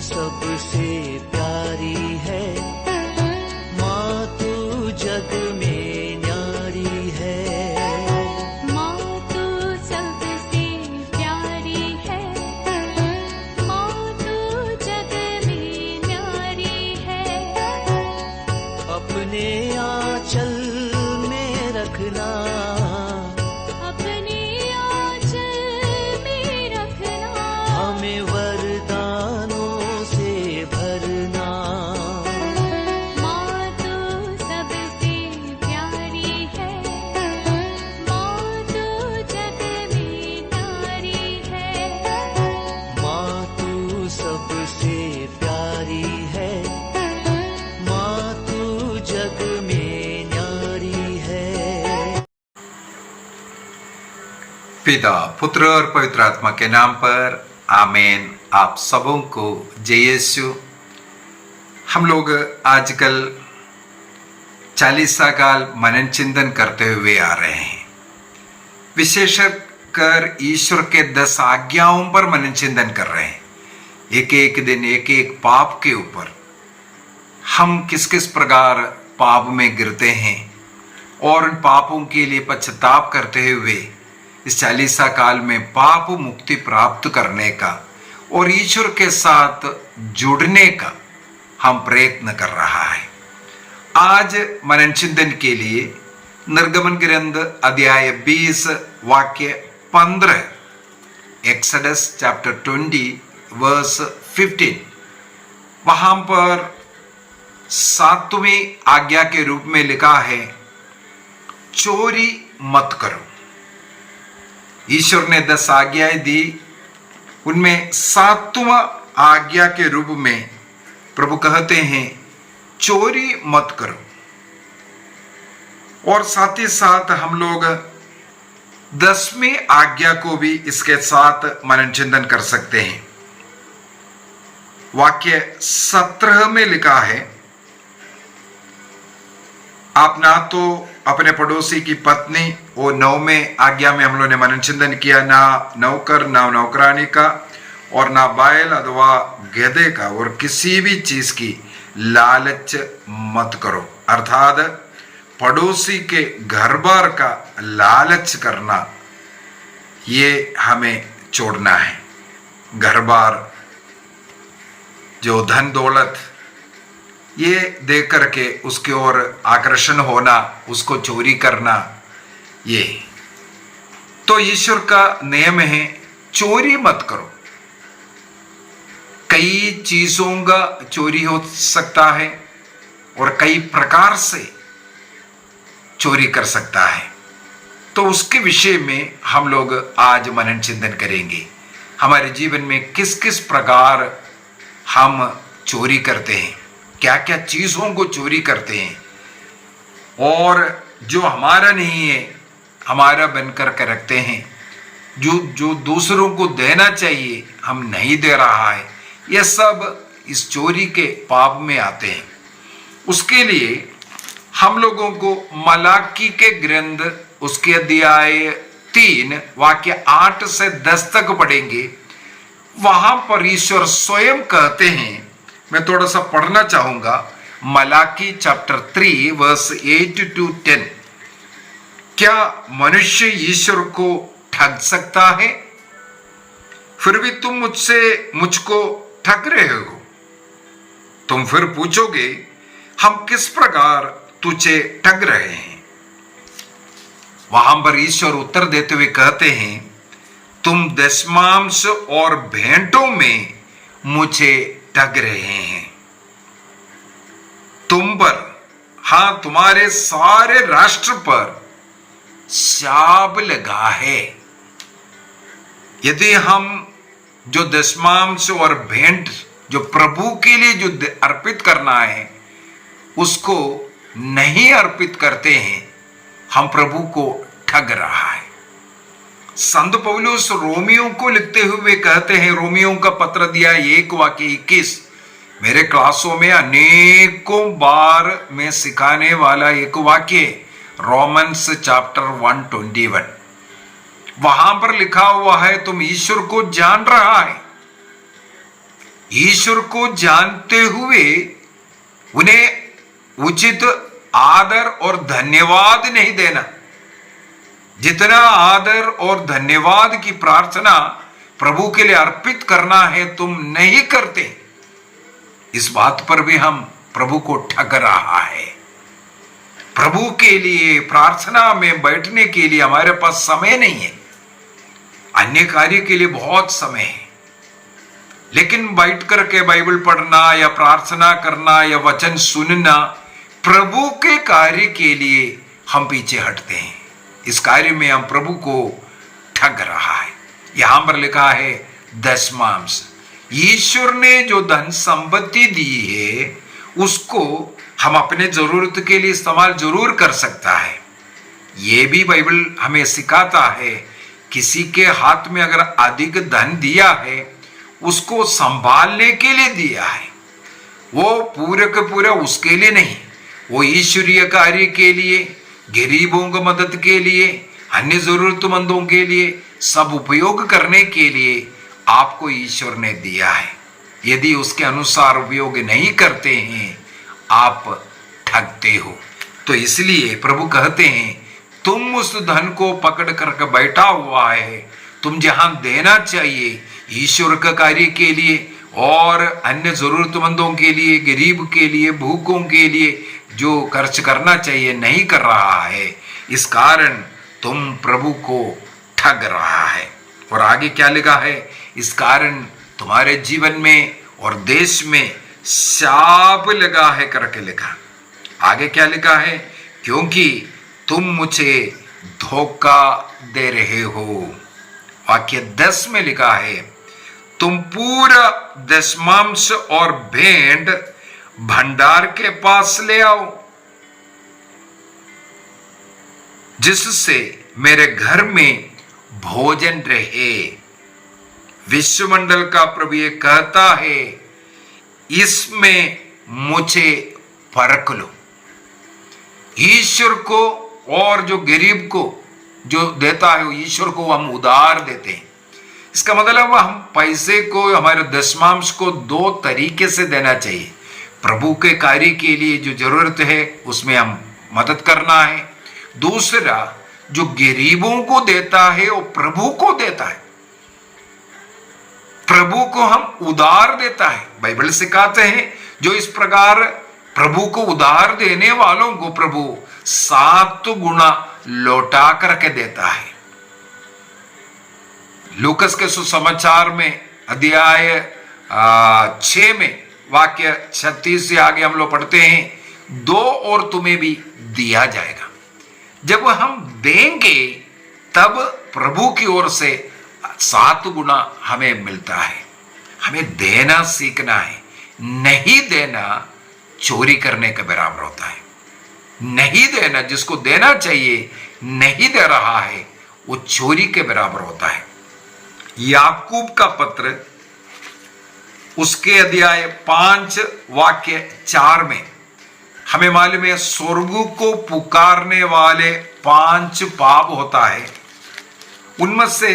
सबसे प्यारी है, माँ तू जग में न्यारी है। माँ तू सबसे प्यारी है, माँ तू जग में न्यारी है। अपने आंचल में रखना, अपने आंचल में रखना, हमें वरदानों से भरना। माँ तू सबसे प्यारी है, माँ तू जग में न्यारी है। माँ तू सबसे प्यारी है, माँ तू जग में न्यारी है। पिता, पुत्र और पवित्र आत्मा के नाम पर आमीन। आप सबों को जय यीशु। हम लोग आजकल चालीसा काल मनन चिंतन करते हुए आ रहे हैं। विशेषकर ईश्वर के 10 आज्ञाओं पर मनन चिंतन कर रहे हैं। एक एक दिन एक एक पाप के ऊपर हम किस किस प्रकार पाप में गिरते हैं और उन पापों के लिए पश्चाताप करते हुए इस चालीसा काल में पाप मुक्ति प्राप्त करने का और ईश्वर के साथ जुड़ने का हम प्रयत्न कर रहा है। आज मनन चिंतन के लिए निर्गमन ग्रंथ अध्याय 20 वाक्य 15, एक्सोडस चैप्टर 20 वर्स 15, वहां पर 7वीं आज्ञा के रूप में लिखा है, चोरी मत करो। ईश्वर ने 10 आज्ञाएं दी, उनमें 7वां आज्ञा के रूप में प्रभु कहते हैं, चोरी मत करो। और साथ ही साथ हम लोग 10वीं आज्ञा को भी इसके साथ मनन चिंतन कर सकते हैं। वाक्य 17 में लिखा है, आप ना तो अपने पड़ोसी की पत्नी, और 9वें आज्ञा में हम लोगों ने मनन चिंतन किया, ना नौकर ना नौकरानी का और ना बैल अथवा गधे का और किसी भी चीज की लालच मत करो। अर्थात पड़ोसी के घर बार का लालच करना, ये हमें छोड़ना है। घर बार जो धन दौलत ये देख करके उसकी ओर आकर्षण होना, उसको चोरी करना, ये तो ईश्वर का नियम है, चोरी मत करो। कई चीजों का चोरी हो सकता है और कई प्रकार से चोरी कर सकता है। तो उसके विषय में हम लोग आज मनन चिंतन करेंगे। हमारे जीवन में किस किस प्रकार हम चोरी करते हैं, क्या क्या चीजों को चोरी करते हैं, और जो हमारा नहीं है हमारा बनकर के रखते हैं, जो दूसरों को देना चाहिए हम नहीं दे रहा है, यह सब इस चोरी के पाप में आते हैं। उसके लिए हम लोगों को मलाकी के ग्रंथ उसके अध्याय 3 वाक्य 8 से 10 तक पढ़ेंगे। वहां पर ईश्वर स्वयं कहते हैं, मैं थोड़ा सा पढ़ना चाहूंगा, मलाकी चैप्टर 3 वर्स 8 to 10। क्या मनुष्य ईश्वर को ठग सकता है? फिर भी तुम मुझको ठग रहे हो। तुम फिर पूछोगे, हम किस प्रकार तुझे ठग रहे हैं? वहां पर ईश्वर उत्तर देते हुए कहते हैं, तुम दशमांश और भेंटों में मुझे ठग रहे हैं। तुम पर, हां तुम्हारे सारे राष्ट्र पर शाप लगा है। यदि हम जो दशमांश और भेंट जो प्रभु के लिए जो अर्पित करना है उसको नहीं अर्पित करते हैं, हम प्रभु को ठग रहा है। संत पौलुस रोमियो को लिखते हुए कहते हैं, रोमियो का पत्र दिया 1 वाक्य 21, मेरे क्लासों में अनेकों बार मैं सिखाने वाला एक वाक्य, रोमन्स चैप्टर 1:21, वहां पर लिखा हुआ है, तुम ईश्वर को जान रहा है ईश्वर को जानते हुए उन्हें उचित आदर और धन्यवाद नहीं देना। जितना आदर और धन्यवाद की प्रार्थना प्रभु के लिए अर्पित करना है तुम नहीं करते, इस बात पर भी हम प्रभु को ठग रहा है। प्रभु के लिए प्रार्थना में बैठने के लिए हमारे पास समय नहीं है, अन्य कार्य के लिए बहुत समय है, लेकिन बैठ करके बाइबल पढ़ना या प्रार्थना करना या वचन सुनना, प्रभु के कार्य के लिए हम पीछे हटते हैं। इस कार्य में हम प्रभु को ठग रहा है। यहां पर लिखा है दशमांश। ईश्वर ने जो धन संपत्ति दी है उसको हम अपने जरूरत के लिए इस्तेमाल जरूर कर सकता है। यह भी बाइबल हमें सिखाता है, किसी के हाथ में अगर अधिक धन दिया है उसको संभालने के लिए दिया है, वो पूरे का पूरा उसके लिए नहीं, वो ईश्वरीय कार्य के लिए, गरीबों की मदद के लिए, अन्य जरूरतमंदों के लिए सब उपयोग करने के लिए आपको ईश्वर ने दिया है। यदि उसके अनुसार उपयोग नहीं करते हैं आप ठगते हो। तो इसलिए प्रभु कहते हैं तुम उस धन को पकड़ करके बैठा हुआ है, तुम जहां देना चाहिए ईश्वर का कार्य के लिए और अन्य जरूरतमंदों के लिए, गरीब के लिए, भूखों के लिए जो खर्च करना चाहिए नहीं कर रहा है, इस कारण तुम प्रभु को ठग रहा है। और आगे क्या लिखा है, इस कारण तुम्हारे जीवन में और देश में शाप लगा है करके लिखा। आगे क्या लिखा है, क्योंकि तुम मुझे धोखा दे रहे हो। वाक्य 10 में लिखा है तुम पूरा दशमांश और भेंट भंडार के पास ले आओ, जिससे मेरे घर में भोजन रहे। विश्वमंडल का प्रभु ये कहता है इसमें मुझे परख लो। ईश्वर को और जो गरीब को जो देता है ईश्वर को हम उधार देते हैं। इसका मतलब हम पैसे को, हमारे दशमांश को दो तरीके से देना चाहिए। प्रभु के कार्य के लिए जो जरूरत है उसमें हम मदद करना है। दूसरा जो गरीबों को देता है वो प्रभु को देता है, प्रभु को हम उधार देता है। बाइबल सिखाते हैं जो इस प्रकार प्रभु को उधार देने वालों को प्रभु 7 गुना लौटा करके देता है। लूकस के सुसमाचार में अध्याय 6 में वाक्य 36 से आगे हम लोग पढ़ते हैं, दो और तुम्हें भी दिया जाएगा। जब हम देंगे तब प्रभु की ओर से 7 गुना हमें मिलता है। हमें देना सीखना है, नहीं देना चोरी करने के बराबर होता है। नहीं देना, जिसको देना चाहिए नहीं दे रहा है वो चोरी के बराबर होता है। याकूब का पत्र उसके अध्याय 5 वाक्य 4 में हमें मालूम है स्वर्ग को पुकारने वाले 5 पाप होता है, उनमें से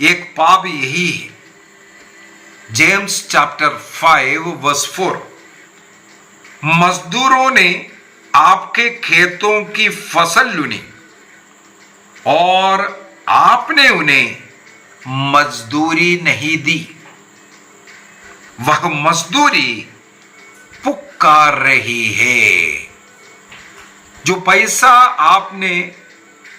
एक पाप यही है। जेम्स चैप्टर 5 वर्स 4, मजदूरों ने आपके खेतों की फसल लूनी और आपने उन्हें मजदूरी नहीं दी, वह मजदूरी पुकार रही है। जो पैसा आपने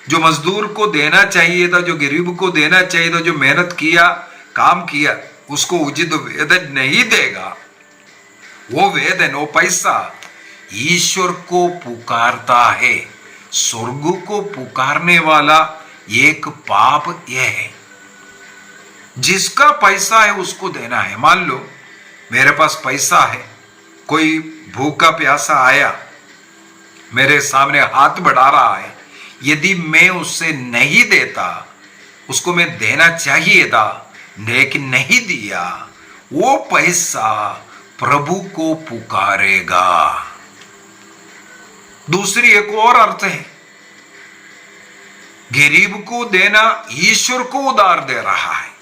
जो मजदूर को देना चाहिए था, जो गरीब को देना चाहिए था, जो मेहनत किया, काम किया, उसको उचित वेतन नहीं देगा, वो वेतन, वो पैसा ईश्वर को पुकारता है। स्वर्ग को पुकारने वाला एक पाप यह है। जिसका पैसा है उसको देना है। मान लो मेरे पास पैसा है, कोई भूखा प्यासा आया मेरे सामने हाथ बढ़ा रहा है, यदि मैं उससे नहीं देता, उसको मैं देना चाहिए था लेकिन नहीं दिया, वो पैसा प्रभु को पुकारेगा। दूसरी एक और अर्थ है, गरीब को देना ईश्वर को उधार दे रहा है।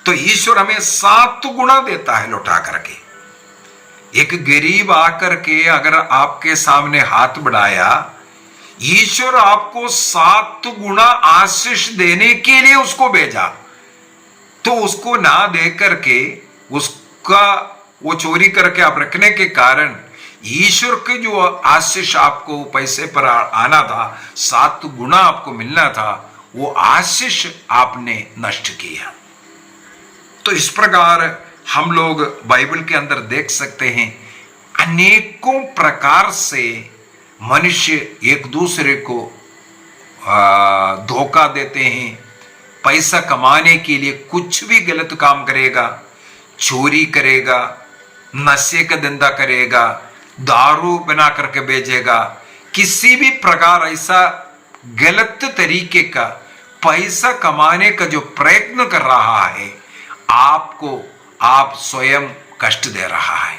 तो ईश्वर हमें 7 गुना देता है लौटा करके। एक गरीब आकर के अगर आपके सामने हाथ बढ़ाया, ईश्वर आपको 7 गुना आशीष देने के लिए उसको भेजा, तो उसको ना दे करके उसका वो चोरी करके आप रखने के कारण ईश्वर के जो आशीष आपको पैसे पर आना था, 7 गुना आपको मिलना था, वो आशीष आपने नष्ट किया। तो इस प्रकार हम लोग बाइबल के अंदर देख सकते हैं, अनेकों प्रकार से मनुष्य एक दूसरे को धोखा देते हैं। पैसा कमाने के लिए कुछ भी गलत काम करेगा, चोरी करेगा, नशे का धंधा करेगा, दारू बना करके बेचेगा, किसी भी प्रकार ऐसा गलत तरीके का पैसा कमाने का जो प्रयत्न कर रहा है, आपको आप स्वयं कष्ट दे रहा है।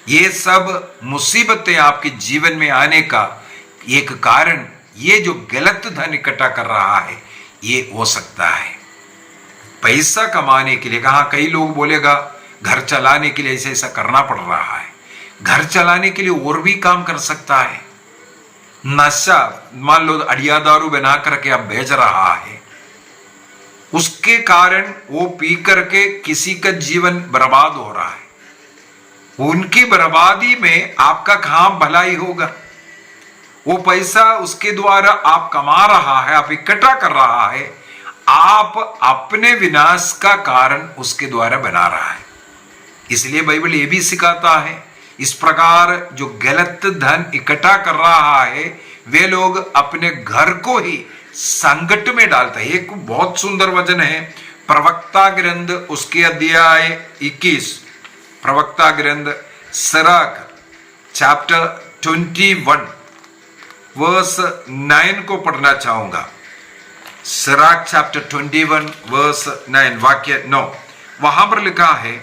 ये सब मुसीबतें आपके जीवन में आने का एक कारण, ये जो गलत धन इकट्ठा कर रहा है, ये हो सकता है। पैसा कमाने के लिए, कहा कई लोग बोलेगा घर चलाने के लिए ऐसा ऐसा करना पड़ रहा है। घर चलाने के लिए और भी काम कर सकता है। नशा, मान लो अड़िया दारू बना करके अब बेच रहा है, उसके कारण वो पी करके किसी का जीवन बर्बाद हो रहा है। उनकी बर्बादी में आपका कहां भलाई होगा? वो पैसा उसके द्वारा आप कमा रहा है, आप इकट्ठा कर रहा है, आप अपने विनाश का कारण उसके द्वारा बना रहा है। इसलिए बाइबल ये भी सिखाता है, इस प्रकार जो गलत धन इकट्ठा कर रहा है, वे लोग अपने घर को ही संकट में डालते हैं। एक बहुत सुंदर वचन है, प्रवक्ता ग्रंथ उसके अध्याय 21, प्रवक्ता ग्रंथ सिराक चैप्टर 21 वर्स 9 को पढ़ना चाहूंगा। सिराक चैप्टर 21 वर्स 9, वाक्य 9, वहां पर लिखा है,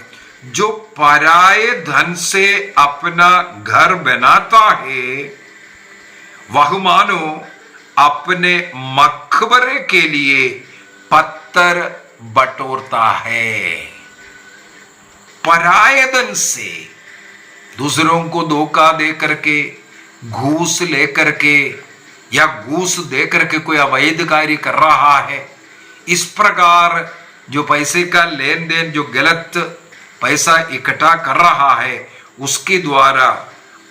जो पराये धन से अपना घर बनाता है, वह मानो अपने मकबरे के लिए पत्थर बटोरता है। पराये धन से, दूसरों को धोखा दे करके, घूस ले करके या घूस दे करके कोई अवैध कार्य कर रहा है, इस प्रकार जो पैसे का लेन देन, जो गलत पैसा इकट्ठा कर रहा है, उसके द्वारा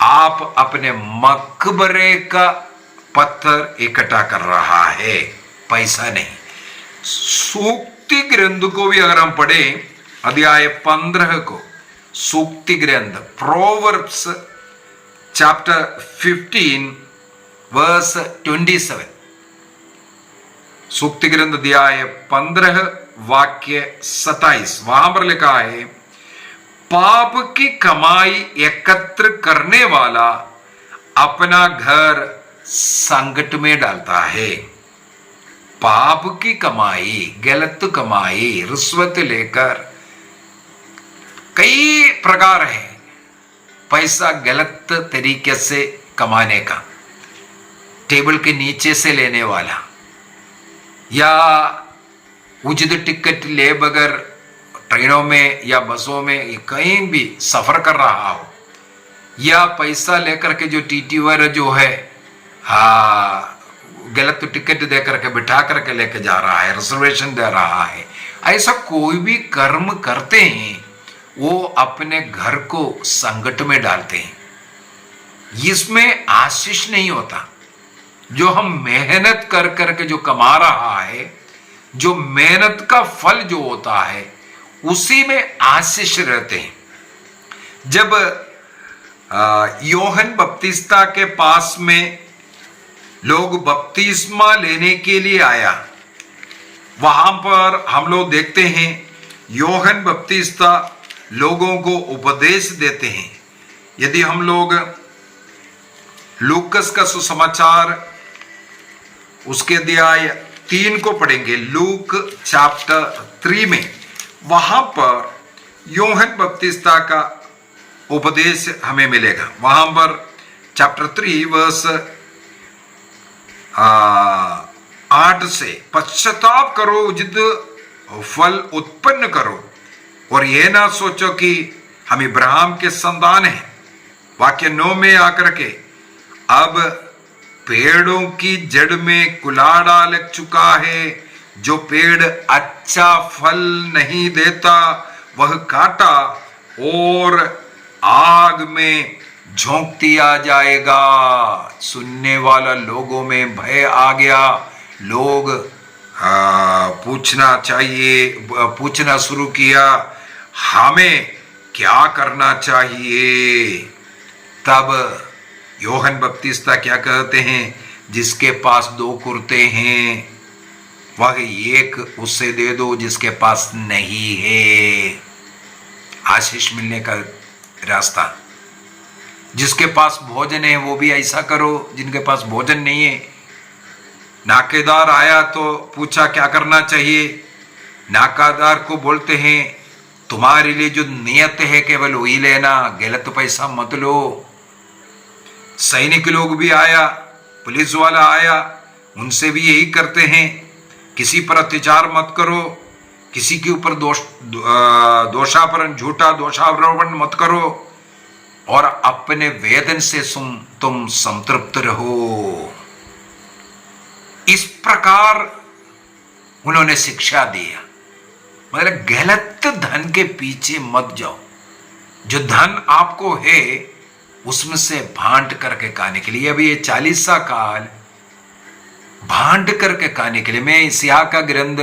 आप अपने मकबरे का पत्थर इकट्ठा कर रहा है, पैसा नहीं। सूक्ति ग्रंथ को भी अगर हम पढ़े, अध्याय 15 को, सूक्ति ग्रंथ प्रोवर्ब्स चैप्टर 15 वर्स 27, सूक्ति ग्रंथ अध्याय 15 वाक्य 27, वहां पर लिखा है, पाप की कमाई एकत्र करने वाला अपना घर संकट में डालता है। पाप की कमाई, गलत कमाई, रिश्वत लेकर, कई प्रकार है पैसा गलत तरीके से कमाने का। टेबल के नीचे से लेने वाला, या उचित टिकट ले बगैर ट्रेनों में या बसों में कहीं भी सफर कर रहा हो, या पैसा लेकर के जो टीटी वगैरह जो है, गलत टिकट दे करके बिठा करके लेके जा रहा है, रिजर्वेशन दे रहा है, ऐसा कोई भी कर्म करते हैं, वो अपने घर को संकट में डालते हैं। इसमें आशीष नहीं होता। जो हम मेहनत कर करके जो कमा रहा है, जो मेहनत का फल जो होता है, उसी में आशीष रहते हैं। जब यूहन्ना बपतिस्ता के पास में लोग बपतिस्मा लेने के लिए आया, वहां पर हम लोग देखते हैं यूहन्ना बपतिस्ता लोगों को उपदेश देते हैं। यदि हम लोग लूकस का सुसमाचार उसके अध्याय 3 को पढ़ेंगे, लूक चैप्टर 3 में, वहां पर यूहन्ना बपतिस्ता का उपदेश हमें मिलेगा। वहां पर चैप्टर 3 वर्स 8 से, पश्चाताप करो, उचित फल उत्पन्न करो और यह ना सोचो कि हम इब्राहिम के संतान हैं। वाक्य 9 में आकर के अब पेड़ों की जड़ में कुलाड़ा लग चुका है, जो पेड़ अच्छा फल नहीं देता वह काटा और आग में झोंक दिया जाएगा। सुनने वाला लोगों में भय आ गया। लोग पूछना शुरू किया, हमें क्या करना चाहिए। तब यूहन्ना बपतिस्ता क्या कहते हैं, जिसके पास 2 कुर्ते हैं वह एक उससे दे दो, जिसके पास नहीं है। आशीष मिलने का रास्ता। जिसके पास भोजन है वो भी ऐसा करो, जिनके पास भोजन नहीं है। नाकेदार आया तो पूछा क्या करना चाहिए। नाकादार को बोलते हैं तुम्हारे लिए जो नियत है केवल वही लेना, गलत पैसा मत लो। सैनिक लोग भी आया, पुलिस वाला आया, उनसे भी यही करते हैं, किसी पर अत्याचार मत करो, किसी के ऊपर दोषारोपण झूठा दोषारोपण मत करो और अपने वेदन से तुम संतृप्त रहो। इस प्रकार उन्होंने शिक्षा दिया। मतलब गलत धन के पीछे मत जाओ। जो धन आपको है उसमें से भांट करके खाने के लिए, अभी ये 40 काल भांट करके खाने के लिए मैं यशायाह का ग्रंथ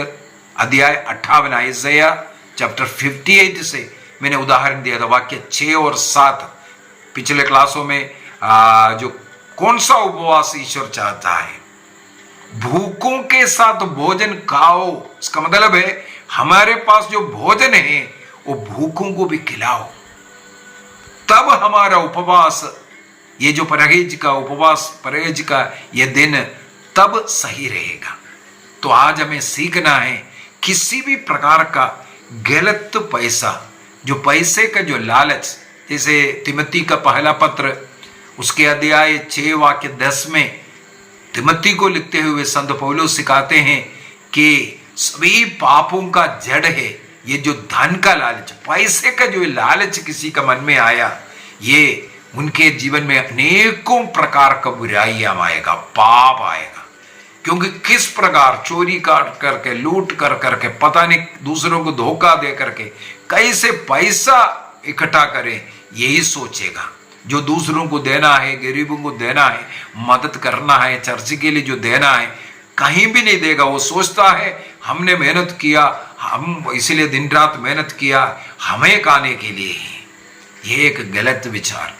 अध्याय 58 यशायाह चैप्टर 58 से मैंने उदाहरण दिया था। वाक्य 6 और 7 पिछले क्लासों में जो कौन सा उपवास ईश्वर चाहता है, भूखों के साथ भोजन खाओ। इसका मतलब है हमारे पास जो भोजन है वो भूखों को भी खिलाओ, तब हमारा उपवास, ये जो परहेज का ये दिन तब सही रहेगा। तो आज हमें सीखना है किसी भी प्रकार का गलत पैसा, जो पैसे का जो लालच, जैसे तिमोथी का पहला पत्र उसके अध्याय 6 वाक्य 10 में तिमोथी को लिखते हुए संत पौलुस सिखाते हैं कि सभी पापों का जड़ है ये जो धन का लालच, पैसे का जो लालच किसी का मन में आया, ये उनके जीवन में अनेकों प्रकार का बुराइयां आएगा, पाप आएगा। क्योंकि किस प्रकार चोरी काट करके, लूट कर करके, पता नहीं दूसरों को धोखा दे करके कैसे पैसा इकट्ठा करें, यही सोचेगा। जो दूसरों को देना है, गरीबों को देना है, मदद करना है, चर्च के लिए जो देना है, कहीं भी नहीं देगा। वो सोचता है हमने मेहनत किया, हम इसलिए दिन रात मेहनत किया, हमें खाने के लिए ही। ये एक गलत विचार।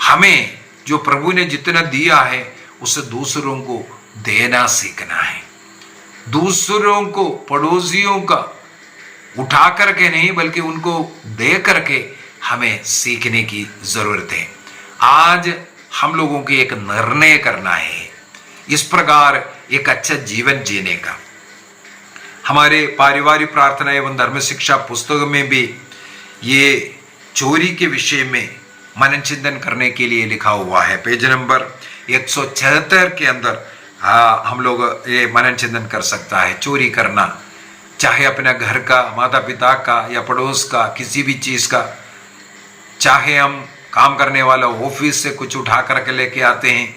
हमें जो प्रभु ने जितना दिया है उसे दूसरों को देना सीखना है। दूसरों को, पड़ोसियों का उठा करके नहीं बल्कि उनको दे करके हमें सीखने की जरूरत है। आज हम लोगों को एक निर्णय करना है इस प्रकार एक अच्छा जीवन जीने का। हमारे पारिवारिक प्रार्थना एवं धर्म शिक्षा पुस्तक में भी ये चोरी के विषय में मनन चिंतन करने के लिए लिखा हुआ है। पेज नंबर 176 के अंदर हम लोग ये मनन चिंतन कर सकता है। चोरी करना, चाहे अपने घर का, माता पिता का या पड़ोस का, किसी भी चीज का, चाहे हम काम करने वाला ऑफिस से कुछ उठा करके लेके आते हैं,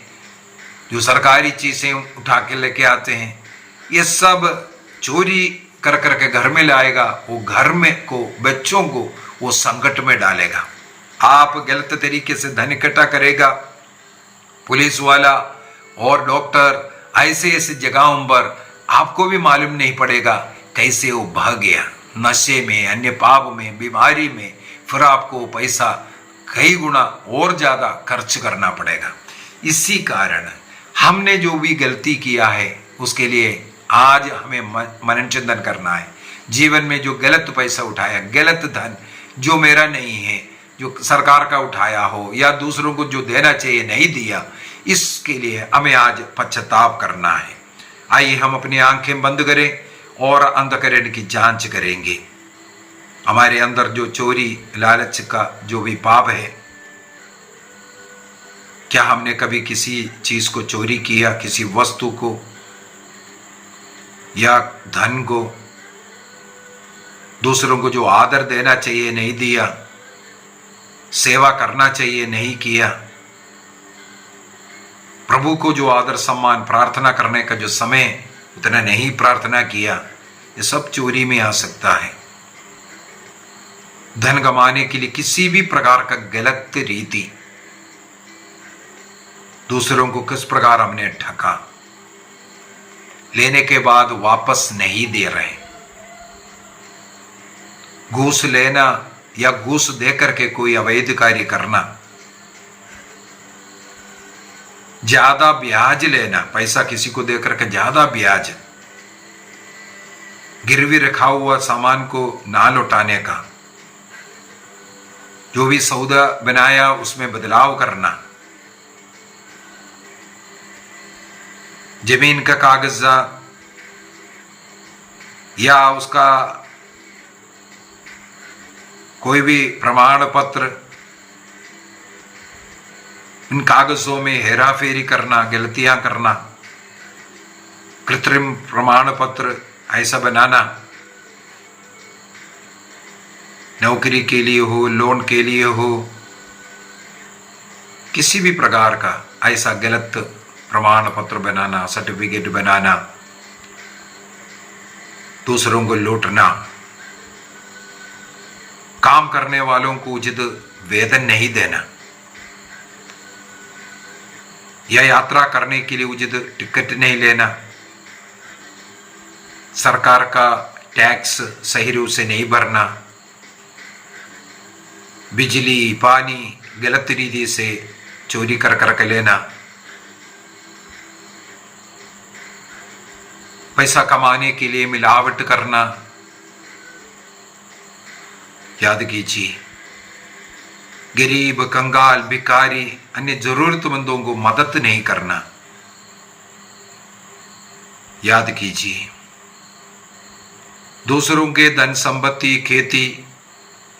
जो सरकारी चीजें उठा के लेके आते हैं, ये सब चोरी कर करके घर में लाएगा। वो घर में को, बच्चों को वो संकट में डालेगा। आप गलत तरीके से धन इकट्ठा करेगा। पुलिस वाला और डॉक्टर ऐसे ऐसे जगहों पर आपको भी मालूम नहीं पड़ेगा कैसे वो भाग गया, नशे में, अन्य पाप में, बीमारी में, फिर आपको पैसा कई गुना और ज्यादा खर्च करना पड़ेगा। इसी कारण हमने जो भी गलती किया है उसके लिए आज हमें मनन चिंतन करना है। जीवन में जो गलत पैसा उठाया, गलत धन जो मेरा नहीं है, जो सरकार का उठाया हो या दूसरों को जो देना चाहिए नहीं दिया, इसके लिए हमें आज पश्चाताप करना है। आइए हम अपनी आंखें बंद करें और अंतःकरण की जांच करेंगे। हमारे अंदर जो चोरी लालच का जो भी पाप है, क्या हमने कभी किसी चीज को चोरी किया, किसी वस्तु को या धन को दूसरों को जो आदर देना चाहिए नहीं दिया, सेवा करना चाहिए नहीं किया, प्रभु को जो आदर सम्मान प्रार्थना करने का जो समय उतना नहीं प्रार्थना किया, ये सब चोरी में आ सकता है। धन कमाने के लिए किसी भी प्रकार का गलत रीति, दूसरों को किस प्रकार हमने ठगा, लेने के बाद वापस नहीं दे रहे, घूस लेना या घूस देकर के कोई अवैध कार्य करना, ज्यादा ब्याज लेना, पैसा किसी को देकर के ज्यादा ब्याज, गिरवी रखा हुआ सामान को ना लौटाने का, जो भी सौदा बनाया उसमें बदलाव करना, जमीन का कागजा या उसका कोई भी प्रमाण पत्र, इन कागजों में हेरा फेरी करना, गलतियां करना, कृत्रिम प्रमाण पत्र ऐसा बनाना, नौकरी के लिए हो, लोन के लिए हो, किसी भी प्रकार का ऐसा गलत प्रमाण पत्र बनाना, सर्टिफिकेट बनाना, दूसरों को लूटना, काम करने वालों को उचित वेतन नहीं देना, या यात्रा करने के लिए उचित टिकट नहीं लेना, सरकार का टैक्स सही रूप से नहीं भरना, बिजली पानी गलत रीति से चोरी कर करके लेना, पैसा कमाने के लिए मिलावट करना। याद कीजिए, गरीब, कंगाल, भिखारी, अन्य जरूरतमंदों को मदद नहीं करना। याद कीजिए, दूसरों के धन संपत्ति, खेती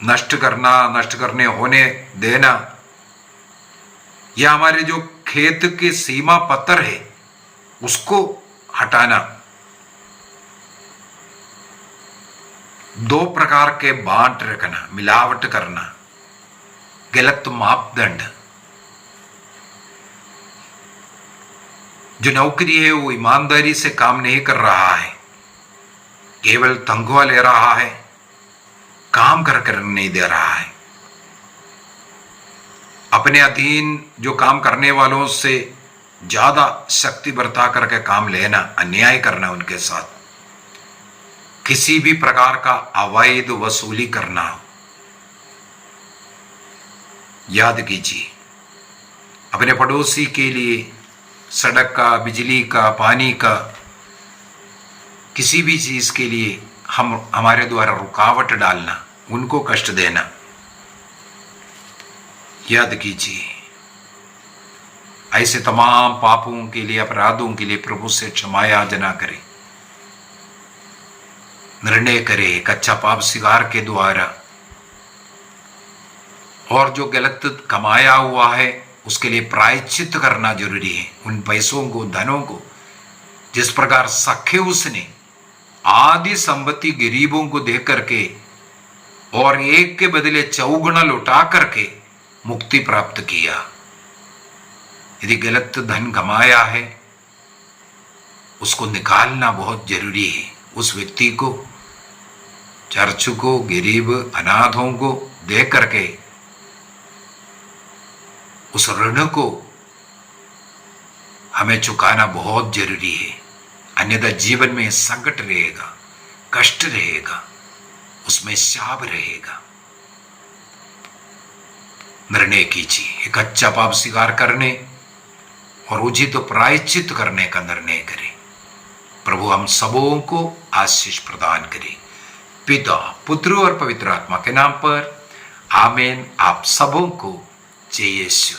नष्ट करना, नष्ट करने होने देना, या हमारे जो खेत की सीमा पत्थर है उसको हटाना। दो प्रकार के बांट रखना, मिलावट करना, गलत मापदंड। जो नौकरी है वो ईमानदारी से काम नहीं कर रहा है, केवल तनख्वाह ले रहा है, काम कर नहीं दे रहा है। अपने अधीन जो काम करने वालों से ज्यादा शक्ति बरता करके काम लेना, अन्याय करना, उनके साथ किसी भी प्रकार का अवैध वसूली करना। याद कीजिए, अपने पड़ोसी के लिए सड़क का, बिजली का, पानी का, किसी भी चीज के लिए हमारे द्वारा रुकावट डालना, उनको कष्ट देना। याद कीजिए, ऐसे तमाम पापों के लिए, अपराधों के लिए प्रभु से क्षमा याचना करें, निर्णय करे कच्चा पाप स्वीकार के द्वारा, और जो गलत कमाया हुआ है उसके लिए प्रायश्चित करना जरूरी है। उन पैसों को, धनों को, जिस प्रकार सखेउस ने आदि संपत्ति गरीबों को दे करके और एक के बदले चौगुना लौटा करके मुक्ति प्राप्त किया। यदि गलत धन कमाया है उसको निकालना बहुत जरूरी है। उस व्यक्ति को, चर्च को, गरीब अनाथों को दे करके उस ऋण को हमें चुकाना बहुत जरूरी है। अन्यथा जीवन में संकट रहेगा, कष्ट रहेगा, उसमें शाप रहेगा। निर्णय कीजिए, एक अच्छा पाप स्वीकार करने और उचित प्रायश्चित करने का निर्णय करें। प्रभु हम सबों को आशीष प्रदान करे। पिता, पुत्र और पवित्र आत्मा के नाम पर आमीन। आप सबों को जय यीशु।